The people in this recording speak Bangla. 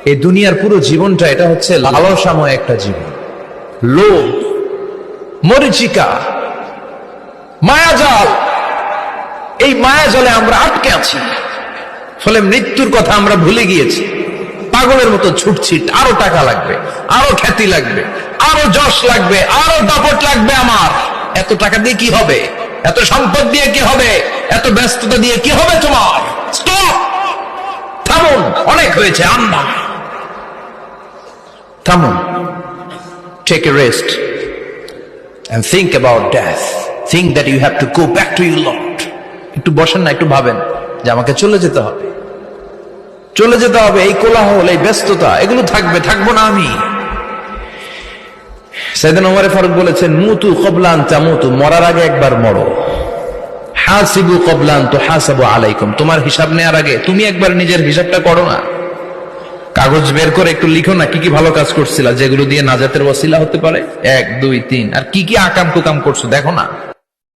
এই দুনিয়ার পুরো জীবনটা এটা হচ্ছে লালসাময় একটা জীবন, লোভ, মরিচিকা, মায়াজাল। এই মায়াজালে আমরা আটকে আছি, ফলে মৃত্যুর কথা আমরা ভুলে গিয়েছি। পাগলের মতো ছুটছি, আরো টাকা লাগবে, আরো খ্যাতি লাগবে, আরো যশ লাগবে, আরো দাপট লাগবে। আমার এত টাকা দিয়ে কি হবে? এত সম্পদ দিয়ে কি হবে? এত ব্যস্ততা দিয়ে কি হবে তোমার? স্টপ, থামুন, অনেক হয়েছে। আম্মা থামুন, take a rest and think about death. Think that you have to go back to your Lord. একটু বসেন না, একটু ভাবেন যে আমাকে চলে যেতে হবে, চলে যেতে হবে। এই কোলাহল, এই ব্যস্ততা, এগুলো থাকবে, থাকবো না আমি। সাইয়েদনা ওমর ফারুক বলেছেন, মুতু ক্বাবলা আন তামুতু, মরার আগে একবার মরো। হাসিবু ক্বাবলা আন তুহাসাবু আলাইকুম, তোমার হিসাব নেওয়ার আগে তুমি একবার নিজের হিসাবটা করো না। কাগজ বের করে একটু লিখো না কি কি ভালো কাজ করছিলা, যেগুলো দিয়ে নাজাতের ওয়াসিলা হতে পারে। 1 2 3, আর কি কি আকাম কুকাম করছো দেখো না।